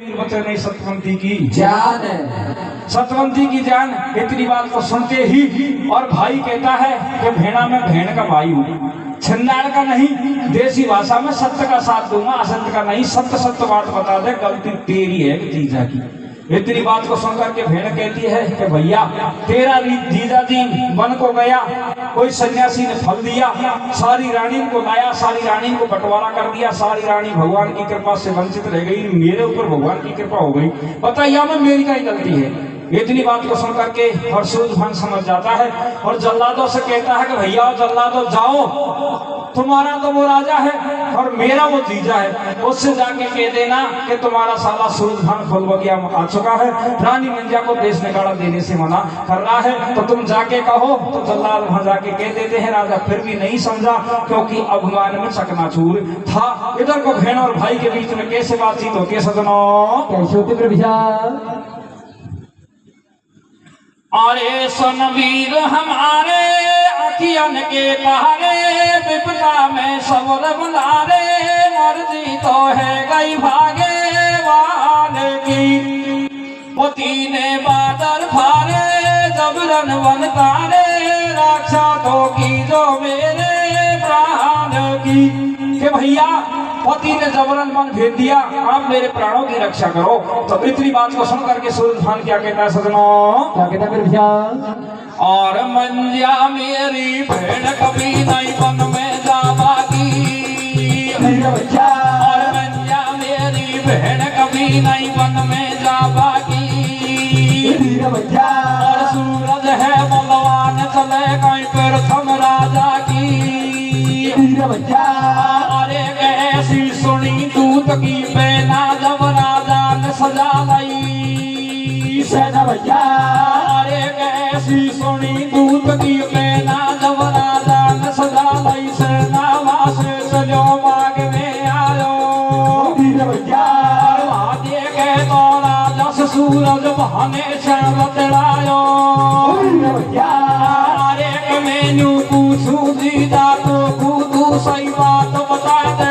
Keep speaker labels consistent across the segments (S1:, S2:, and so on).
S1: बचे नहीं सतवंती की जान है, सतवंती की जान। इतनी बात को सुनते ही और भाई कहता है कि भेड़ा में भेड़ का भाई हूँ, छिंदाड़ का नहीं, देसी भाषा में सत्य का साथ दूंगा, असत्य का नहीं, सत्य सत्य बात बता दे, गलती तेरी है जीजा की। इतनी बात को सुनकर के भेड़ कहती है कि भैया तेरा जीजा जी वन को गया, कोई सन्यासी ने फल दिया, सारी रानी को लाया, सारी रानी को बंटवारा कर दिया, सारी रानी भगवान की कृपा से वंचित रह गई, मेरे ऊपर भगवान की कृपा हो गई, बताइए में मेरी क्या गलती है। इतनी बात को सुनकर के हरसूद भान समझ जाता है और जल्लादों से कहता है कि भैया जल्लादों जाओ, तुम्हारा तो वो राजा है और मेरा वो जीजा है, उससे जाके कह देना कि तुम्हारा साला सूरज भान फुल बगिया आ चुका है, रानी मंजा को देश निकाला देने से मना कर रहा है, तो तुम जाके कहो। तो जल्लाद वहां जाके कह देते हैं। राजा फिर भी नहीं समझा क्योंकि अभिमान में चकनाचूर था। इधर को बहन और भाई के बीच में कैसे बातचीत होती है सजनों, कैसे होती है। अरे सुन वीर हमारे अखियन के तारे, विपदा में सबर बुलारे, मर्जी तो है गई भागे वाल की, पति ने बादल फारे, जबरन वन तारे, रक्षा तो की जो मेरे प्राण की। कि भैया पति ने जबरन वन भेज दिया, आप मेरे प्राणों की रक्षा करो। तो इतनी बात को सुनकर के सूरज भान क्या कहता है सजनों, क्या कहता है भैया। और मंजिया मेरी भेड़ कभी नहीं वन में जावागी, और मंजिया मेरी भेड़ कभी नहीं वन में जावागी, और सूरज है बलवान चले कहीं प्रथम राजा की, अरे ऐसी सुनी दूत की बेना जब राजा ने सजा लाई, अरे ऐसी सुनी दूत की बेना जब राजा ने सजा लाई, सेना से चलो बाग में आयो, देखे तो राजा से सूरज बहाने श्याम चढ़ायो, अरे मैनू पूछू जीजा तो तू सही बात बता दे,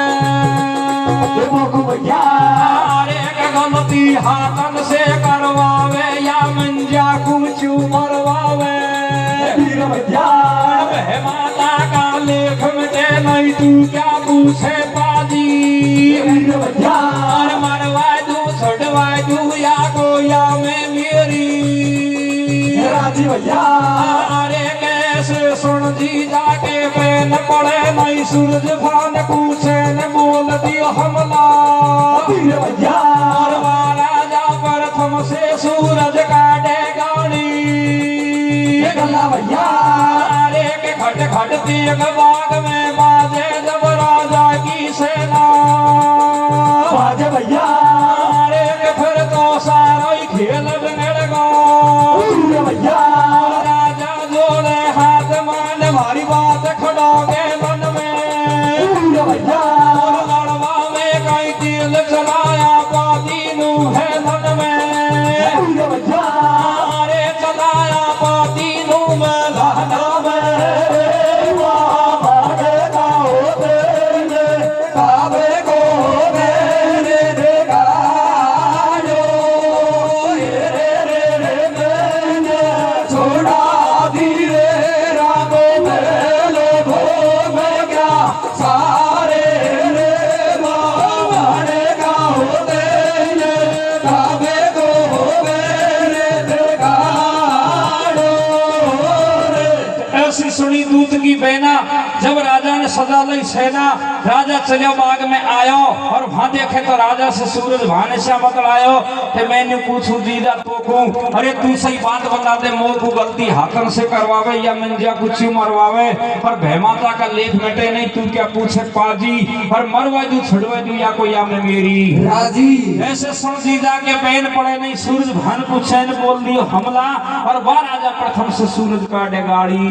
S1: अरे गलती हाथन से करवावे या मंजा कुछ मरवावे, माता का लेख मिटे नहीं तू क्या पूछे बाजी, मरवा दू छड़वा दू या गोया में मेरी राजी भैया। अरे कैसे सुन जी जाके पेन पड़े नहीं, सूरज भान पूछे न बोल दियो हमला, राजा प्रथम से सूरज काटे गाड़ी, अरे के खट खट तीग बाग में बाजे जब राजा की सेना, बाजे भैया। अरे के फिर तो सारा ही खेल बिगड़ गो भैया, राजा जोड़े हाथ मान हमारी बात खड़ोगे मन में भैया, लड़वा में कई दिल चलाया पाती नू है मन में भैया, अरे चलाया पाती नू में लाना में सुनी दूत की बेना जब राजा ने सजा ली सेना, राजा चलो बाग में आयो और वहां देखे तो राजा से सूरज भाने से बतलायो कि मैंने पूछू जीजा तो कहूं, अरे तू सही बात बता दे, मोर को गलती हाथन से करवावे या मंजिया कुछ मरवावे, पर भैमाता का लेख मिटे नहीं तू क्या पूछे पाजी, और मरवा दू छुड़वा दू या कोई या में मेरी राजी। ऐसे सुन जीजा के बैन पड़े नहीं, सूरज भान को चैन बोल दियो हमला, और वह राजा प्रथम से सूरज काटे गाड़ी,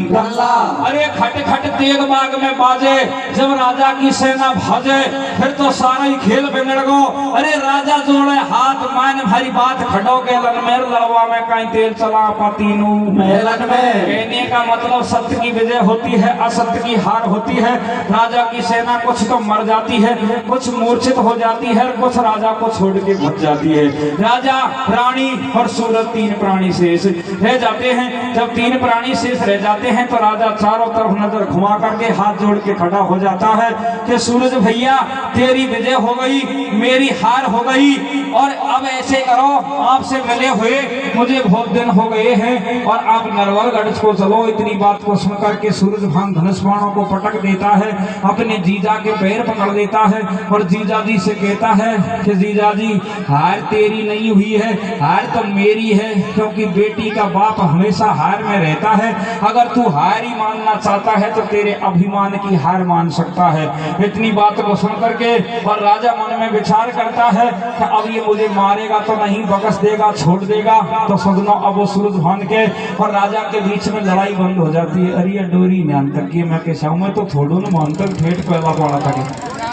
S1: अरे खट खट तेग बाग में बाजे जब राजा की सेना भाजे, फिर तो सारा ही खेल बिगड़ गो, अरे राजा जोड़े हाथ मार आन भरी बात खड़ो के लन मेर लड़वा में कहीं तेल चला पतीनू मेलन में। कहने का मतलब सत्य की विजय होती है, असत्य की हार होती है। राजा की सेना कुछ तो मर जाती है, कुछ मूर्छित हो जाती है, कुछ राजा को छोड़ के भग जाती है। राजा, रानी और सूरज तीन प्राणी शेष रह जाते हैं। जब तीन प्राणी शेष रह जाते हैं तो राजा चारों तरफ नजर घुमा करके हाथ जोड़ के खड़ा हो जाता है कि सूरज भैया तेरी विजय हो गई, मेरी हार हो गई, और अब ऐसे करो, आपसे मिले हुए मुझे बहुत दिन हो गए हैं और आप नरवरगढ़ को चलो। इतनी बात को सुनकर के सूरज भान धनुष बाणों को पटक देता है, अपने जीजा के पैर पकड़ देता है और जीजा जी से कहता है कि जीजा जी हार तेरी नहीं हुई है, हार तो मेरी है, क्योंकि बेटी का बाप हमेशा हार में रहता है। अगर तू हार ही मानना चाहता है तो तेरे अभिमान की हार मान सकता है। इतनी बात को सुनकर के और राजा मन में विचार करता है कि अब ये मुझे मारेगा तो नहीं, बकस देगा, छोड़ देगा। तो सदनों अब वो सूरज भान के और राजा के बीच में लड़ाई बंद हो जाती है। अरे डोरी मान तक की मैं कैसा हूँ, मैं तो थोड़ो न मान तक ठेठ पैदा पड़ा था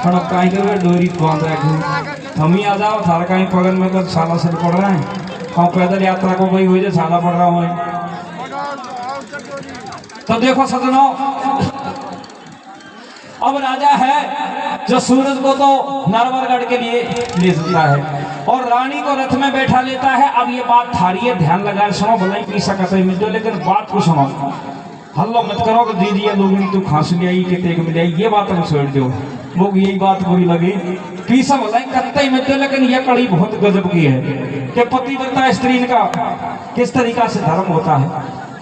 S1: पर अब कहीं कर डोरी बांध रखी। हम ही आ जाओ थारा कहीं पगन में तो छाला सिर पड़ रहा है और पैदल यात्रा को भाई हुई छाला पड़ रहा हूँ। तो देखो सजनों, अब राजा है जो सूरज को तो नरवरगढ़ के लिए ले जाता है और रानी को रथ में बैठा लेता है। अब ये बात थारी है, ध्यान लगा सुनो, भले ही पीसा कसे में जो, लेकिन बात को सुनो, हल्लो मत करो कि दीदी लोग तू खांस ले आई कि तेग मिल आई, ये बात हम छोड़ दो। वो यही बात बुरी लगी, पीसा भला कत्ते में, लेकिन यह कड़ी बहुत गजब की है कि पतिव्रता स्त्री का किस तरीका से धर्म होता है।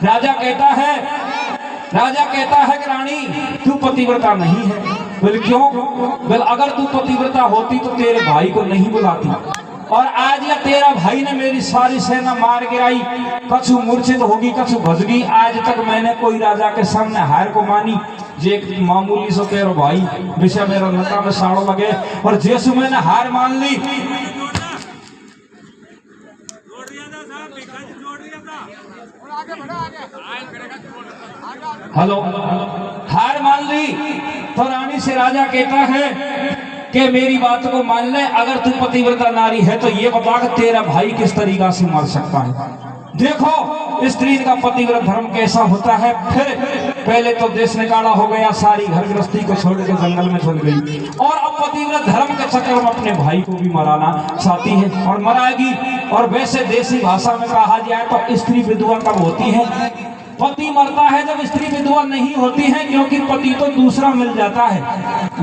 S1: राजा कहता है कि रानी तू पतिव्रता नहीं है। बोले क्यों? बोले अगर तू पतिव्रता होती तो तेरे भाई को नहीं बुलाती, और आज या तेरा भाई ने मेरी सारी सेना मार गिराई, कछु मूर्छित होगी, कछु भजगी। आज तक मैंने कोई राजा के सामने हार को मानी, जे मामूली सो तेरा भाई विषय मेरा नका में साड़ो लगे, और जैसे मैंने हार मान ली, हेलो, हार मान ली तो रानी से राजा कहता है कि मेरी बात को मान ले, अगर तू पतिव्रता नारी है तो ये बता कि तेरा भाई किस तरीका से मर सकता है। देखो स्त्री का पतिव्रत धर्म कैसा होता है। फिर पहले तो देश निकाला हो गया, सारी घर गृहस्थी को छोड़ के जंगल में चल गई, और अब पतिव्रत धर्म के चक्कर में अपने भाई को भी मराना चाहती है और मराएगी। और वैसे देसी भाषा में कहा जाए तो स्त्री विधवा कब होती है? पति मरता है जब स्त्री विधवा नहीं होती है, क्योंकि पति तो दूसरा मिल जाता है,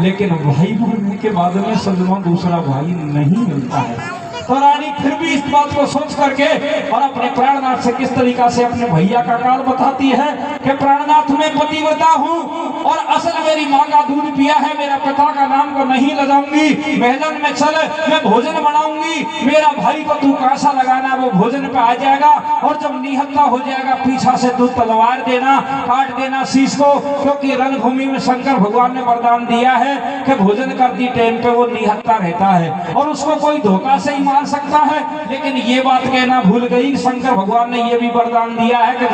S1: लेकिन भाई मरने के बाद में सजनों दूसरा भाई नहीं मिलता है। तो रानी फिर भी इस बात को सोच करके और अपने प्राणनाथ से किस तरीका से अपने भैया का काल बताती है कि प्राणनाथ मैं पतिव्रता हूँ और असल मेरी माँ का दूध पिया है, मेरा पिता का नाम को नहीं लगाऊंगी, महलन में चल मैं भोजन बनाऊंगी, मेरा भाई को तू कांसा लगाना, वो भोजन पे आ जाएगा, और जब निहत्ता हो जाएगा पीछा से तू तलवार देना, काट देना शीश को, क्योंकि रणभूमि में शंकर भगवान ने वरदान दिया है कि भोजन करती टाइम पे वो निहत्ता रहता है और उसको कोई धोखा से ही मार सकता है। लेकिन ये बात कहना भूल गई, शंकर भगवान ने ये भी वरदान दिया है कि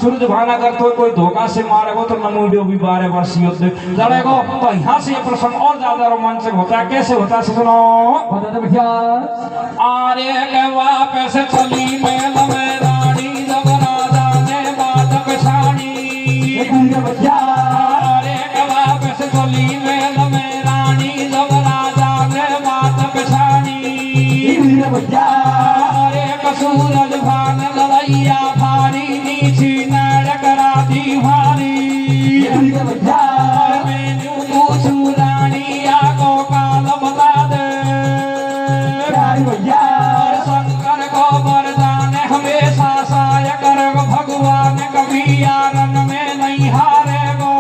S1: सूरज भान अगर तो कोई धोखा से मारेगो तो नमूडियो भी 12 वर्ष युद्ध लड़ेगो। तो यहाँ से ये प्रसंग और ज्यादा रोमांचक होता है। कैसे होता है सुनो, आरे के वापस चली मेल में रानी, जब राजा ने बात पछाड़ी, आरे के वापस चली मेल में रानी, जब राजा ने बात पछाड़ी, सूरज भान लड़ैया भारी, नीची नड़ करा दी भारी, मैंने पूछू रानिया को काल बता दे, शंकर को वरदान हमेशा सहाय कर, भगवान कभी आरन में नहीं हारे गो,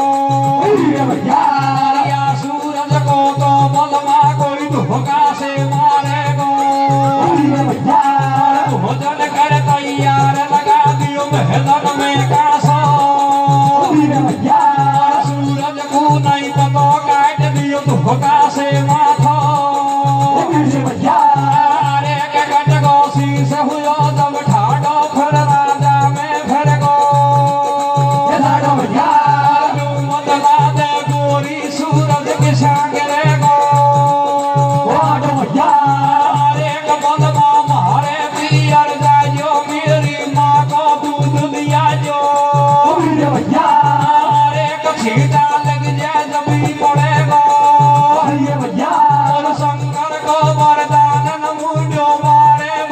S1: या सूरज को तो बलवा कोई धोखा से मारे गो, भोजन कर तैयार लगा दियो महलन में कासा, सूरज को नहीं पतो काट दियो धोखा से माथा, अरे के कट गो शीश हुयो जब ठाडो फिर राजा में फिर गो, मतला दे गोरी सूरज के सांग रे गो, अरे के बलवा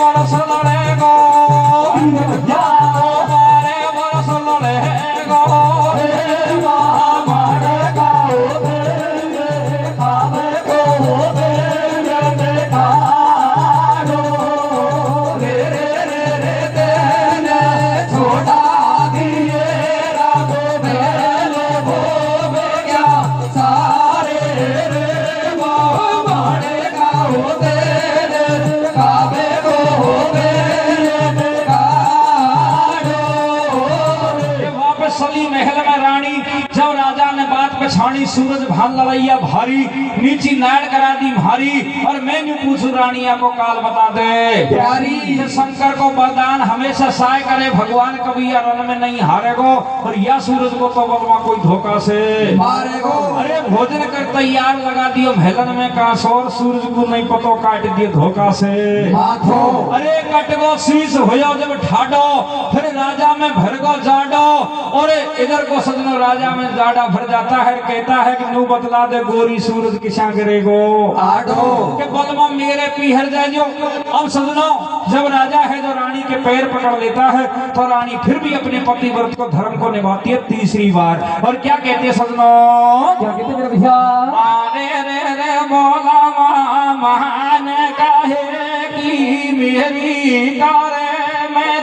S1: बरस लड़ेगो बारे बरस लड़ेगो सली महल में रानी जब राजा ने बात पछाड़ी सूरज भान लड़ैया भारी नीची नाड़ करा दी भारी और मैंने पूछू रानी आपको काल बता दे प्यारी शंकर को वरदान हमेशा सहाय करे भगवान कभी रण में नहीं हारेगो और या सूरज को तो बलवा कोई धोखा से मारेगो। अरे भोजन कर तैयार लगा दियो महलन में काश और सूरज को नहीं पतो काट दियो धोखा से माथो। अरे कटगो शीश होयो जब ठाडो फिर राजा में भरगो जाडो और इधर को सजनो राजा में जाडा भर जाता है कहता है कि नू बतला दे गोरी सूरज किसा करेगो आडो के बलमा मेरे पीहर जाजो। अब सजनो जब राजा है जो रानी के पैर पकड़ लेता है तो रानी फिर भी अपने पति व्रत को धर्म को निभाती है तीसरी बार और क्या कहते हैं सजनो क्या कहते मेरे भैया अरे रे रे बोला महान काहे की मेरी करे मैं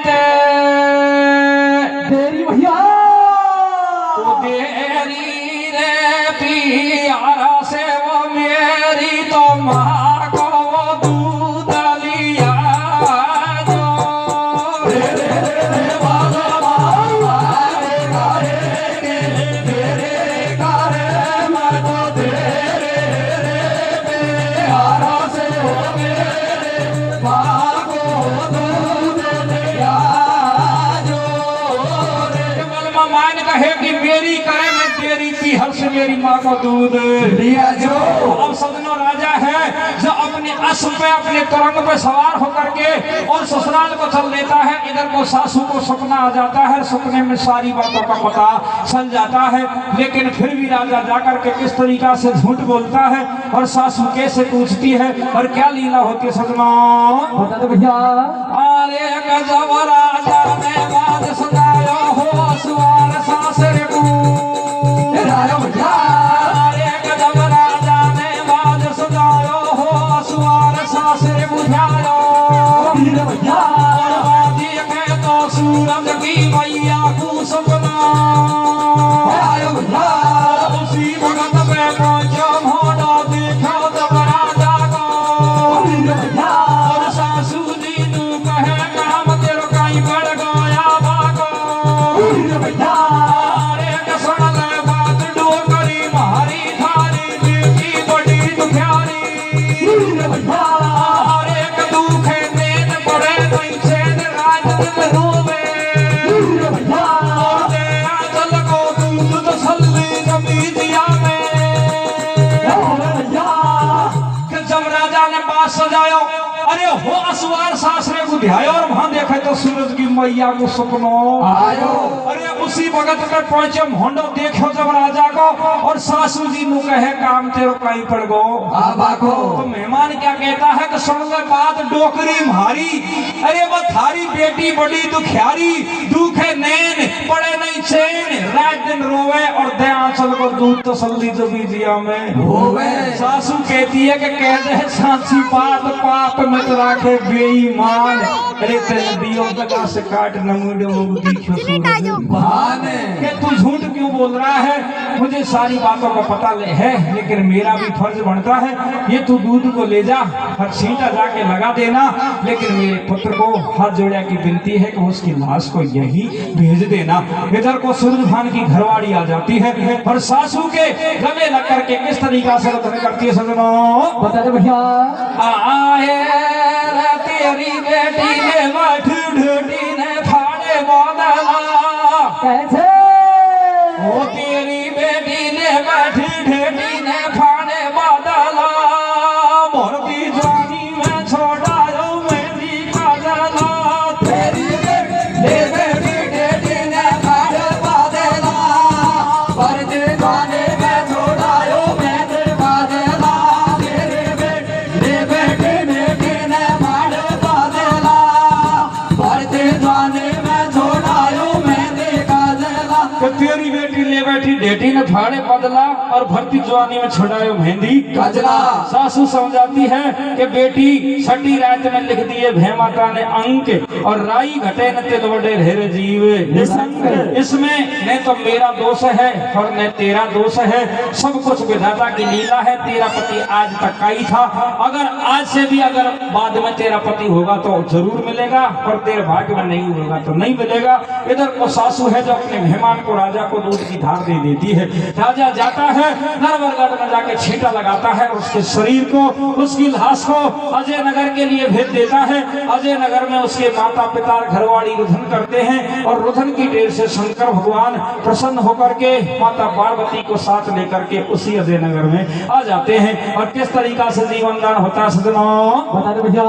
S1: तेरी भैया तेरी रे पियारा से वो मेरी तो माँ को वो दूध लिया जो रे रे रे तेरे करे मैं तो तेरे पियारा से वो मेरी माँ को दूध लिया जो मान कहे कि मेरी करे मैं तेरी पीहर से मेरी माँ को दूध लिया जो। अब सदनो राजा है जो अपने अश्व पे अपने तुरंग पे सवार होकर के और ससुराल को चल देता है। इधर को सासू को सपना आ जाता है सपने में सारी बातों का पता चल जाता है लेकिन फिर भी राजा जाकर के किस तरीका से झूठ बोलता है और सासू कैसे पूछती है और क्या लीला होती है सदनो बता दो भैया। अरे गजब राजा ने बात सुनायो हो सुवार सासरे को अरे गजब राजा ने बात सुनायो हो सुवार सासरे बुझायो देखे तो सूरज की मैया को सपना उसी भगत पे पहुंचो मोड़ा देखो जब राजा को और सासू जी नू कहे काम तेरो कहीं बढ़ गया भागो अरे सुन ले बात डोकरी मारी थारी बेटी बड़ी दुखियारी अरे दुखे देन पड़े नहीं चैन राज में रोवे और दे चल को दूध तसल्ली जमी दिया में जब राजा ने बात सजायो अरे हो असवार सासरे को ध्यायो और वहां देखे तो सूरज की मैया को सपनो आयो। अरे उसी वक्त में पहुंचे मोहंडो देखो जब राजा को और सासू जी नु कहे काम तेरो कहीं पड़ गो को तो मेहमान क्या कहता है कि सुन ले बात डोकरी मारी अरे वो थारी बेटी बड़ी दुखियारी दुखे नैन पड़े नहीं चैन रात दिन रोवे और दे आंचल को दूध तसल्ली जबी दिया में होवे। सासू कहती है कि कह दे साची बात पाप मत राखे बेईमान अरे तेरे दियो लगा से काट नमुडे मुंह दिखो बहाने के तू झूठ क्यों बोल रहा है मुझे सारी बातों का पता है लेकिन मेरा भी फर्ज बनता है ये तू दूध को ले जा और छींटा जाके लगा देना लेकिन मेरे पुत्र को हाथ जोड़िया की विनती है कि उसकी लाश को यही भेज देना। इधर को सूरजभान की घरवाड़ी आ जाती है और सासू के गले लग करके किस तरीका से रत्न करती है सजनो बता दे भैया। आए तेरी बेटी ने मठ ढूंढी ने फाड़े बोला कैसे वो तेरी बेटी ने मठ ढूंढी ने फाड़े बादला मोरती जवानी में छोड़ायो मेरी काजला तेरी बेटी ने फाड़े बादला मोरती जवानी में छोड़ायो मेरी काजला तेरी बेटी ने फाड़े बादला बैठी डेटी ने फाड़े बदला और भरती जवानी में छुड़ायो मेहंदी
S2: गजला।
S1: सासू समझाती है कि बेटी छठी रात में लिख दिए भे माता ने अंक और राई घटे न तिल वडे ढेर जीवे। इसमें न तो मेरा दोष है और न तेरा दोष है, सब कुछ विधाता की लीला है। तेरा पति आज तक का ही था, अगर आज से भी अगर बाद में तेरा पति होगा तो जरूर मिलेगा, और तेरे भाग्य में नहीं होगा तो नहीं मिलेगा। इधर को सासू है जो अपने मेहमान को राजा को दूध की धार दे देती है। राजा जाता है नरवरगढ़ में जाके छींटा लगाता है, उसके शरीर को उसकी लाश को अजय नगर के लिए भेज देता है। अजय नगर में उसके माता पिता घरवाड़ी रुधन करते हैं और रुधन की देर से शंकर भगवान प्रसन्न होकर के माता पार्वती को साथ लेकर के उसी अजय नगर में आ जाते हैं। और किस तरीका से जीवन दान होता है सजनों,
S2: बता दो भैया।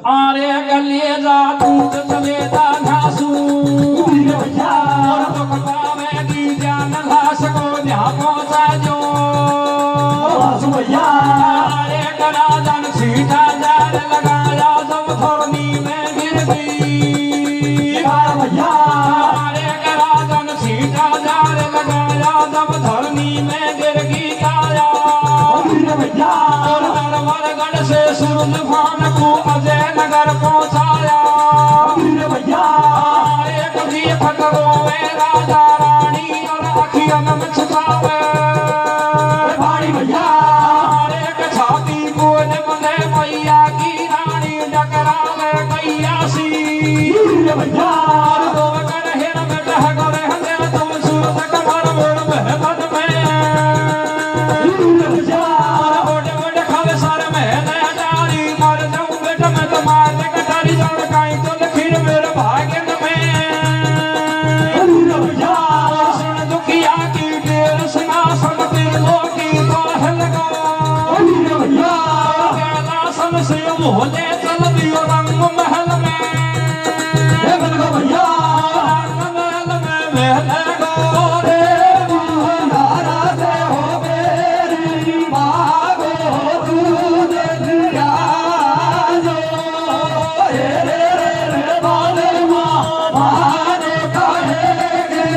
S1: आरे गलिए जा दूध चले जा घासू
S2: भैया
S1: और तो कटावेगी जान लाश को जहाँ पहुँचा जो
S2: भैया।
S1: आरे करा जन सीधा जार लगाया जब धरनी में गिर गई
S2: भैया
S1: आरे करा जन सीधा जार लगाया जब धरनी में गिर गई काया
S2: भैया
S1: और नरवरगढ़ से सूरज भान को अजय नगर पहुंचाया
S2: भैया।
S1: एक भी फकरो में राजा रानी और अखियन में छुपावे
S2: भैया
S1: एक छाती को बंधे मैया की रानी डकरावे कैया सी
S2: भैया
S1: और दो कर हेर में डहगरे हंदे तुम सूरज कमर मोड़ महबत में
S2: भैया
S1: ओडे ओडे खावे सारे महल अटारी मर जाऊं बेटा मैं तो मार दे कटारी जान काई तो लखीर मेरे भाग्य में
S2: भैया
S1: सुन दुखिया की देर सिंहासन तिलों की बाहर गो
S2: भैया
S1: कैलासन से मोहले चल दियो रंग महल में
S2: भैया
S1: महल में महल गो रे
S2: नारा से हो मेरी मांगो दूध दिया जो रे बाले माने कहेंगे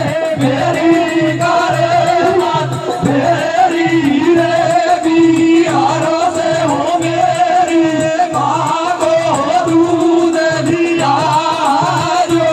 S2: मेरी करे मत मेरी रे बिहारो से हो मेरी मांगो दूध दिया जो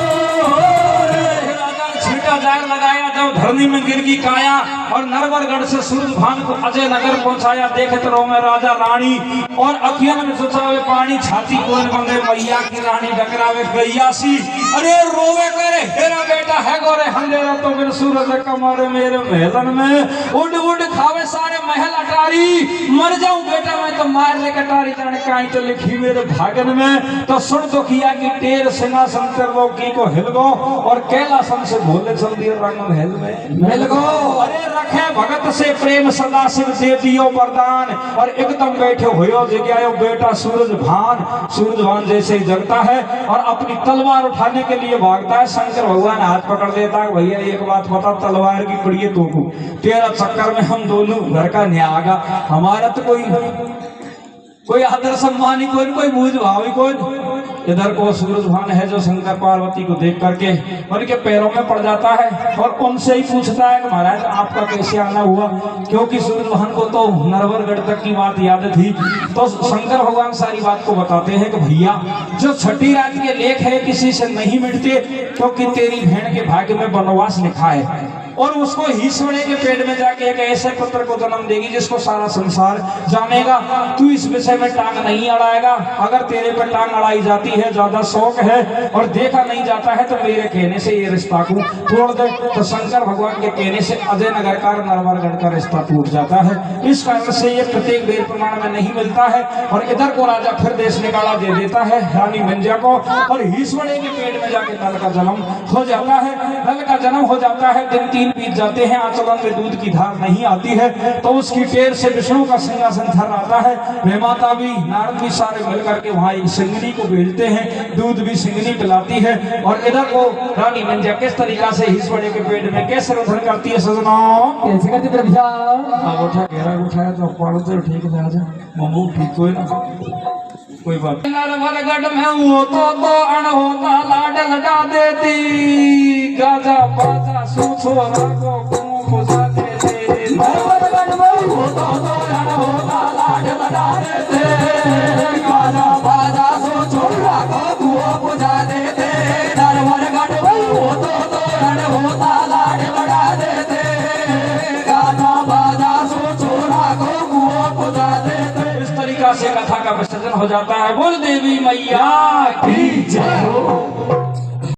S1: छीटा जार लगाया जब धरनी में गिर गई काया और नरवरगढ़ से सूरज भान को अजय नगर पहुंचाया। देखत रहो मैं राजा रानी और अखियन में सुचावे पानी छाती कोन बंदे मैया की रानी डकरावे गैया सी। अरे रोवे करे हेरा बेटा है गोरे हंडेरा तो फिर सूरज कमर मेरे महलन में उड़ उड़ खावे सारे महल अटारी मर जाऊं बेटा मैं तो मार ले कटारी जाने काई तो लिखी मेरे भागन में। तो सुन तो किया कि टेर सिंहासन त्रिलोकी को हिल गो और कैलासन से भोले चल दिए रंग महल में
S2: मिल गो।
S1: अरे रखे भगत से प्रेम सदा शिव दे दियो वरदान और एकदम बैठे हुए जगह बेटा सूरज भान जैसे ही जगता है और अपनी तलवार उठाने के लिए भागता है। शंकर भगवान हाथ पकड़ देता है, भैया एक बात बता तलवार की पड़ी है तो तेरा चक्कर में हम दोनों घर का न्यागा, हमारा तो कोई आदर सम्मान ही कोई मूझ भाव ही कोई। इधर को सूरज भान है जो शंकर पार्वती को देख करके उनके पैरों में पड़ जाता है और उनसे ही पूछता है कि महाराज आपका कैसे आना हुआ, क्योंकि सूरज भान को तो नरवरगढ़ तक की बात याद थी। तो शंकर भगवान सारी बात को बताते हैं कि भैया जो छठी रात के लेख है किसी से नहीं मिटते, क्योंकि तेरी बहन के भाग्य में वनवास लिखा है और उसको ही सोने के पेट में जाके एक ऐसे पुत्र को जन्म देगी जिसको सारा संसार जानेगा। तू इस विषय में टांग नहीं अड़ाएगा, अगर तेरे पर टांग अड़ाई जाती है, ज्यादा शौक है और देखा नहीं जाता है तो मेरे कहने से ये रिश्ता को तोड़ दे। तो शंकर भगवान के कहने से अजय नगर का नरवरगढ़ का रिश्ता टूट जाता है। इस कारण से ये प्रत्येक वेद प्रमाण में नहीं मिलता है और इधर को राजा फिर देश निकाला दे देता है रानी मंजा को और ईश्वरे के पेट में जाके नल का जन्म हो जाता है। नल का जन्म हो जाता है, दिन 3 बीत जाते हैं, आंचलन में दूध की धार नहीं आती है तो उसकी टेर से विष्णु का सिंहासन धर आता है। वे माता भी नारद भी सारे मिलकर के वहां सिंगनी को भेजते हैं, दूध भी सिंगनी पिलाती है। और इधर को रानी मंजा किस तरीका से ईश्वरे के पेट में कैसे रुधन करती है सजनाओं,
S2: कैसे करती है भैया?
S1: उठा घेरा उठाया तो पढ़ते ठीक है, मम्मू ठीक कोई ना कोई बात नरवरगढ़ में वो तो अण होता लाड लगा देती गाजा बाजा सूछोरा को बुझा देते
S2: नरवरगढ़ में वो तो अण होता लाड लगा देते गाजा बाजा सूछोरा को बुझा देते नरवरगढ़ में वो तो अण होता लाड लगा देते गाजा बाजा सूछोरा को बुझा देते।
S1: इस तरीका से कथा का विसर्जन हो जाता है। बोल देवी मैया की जय हो।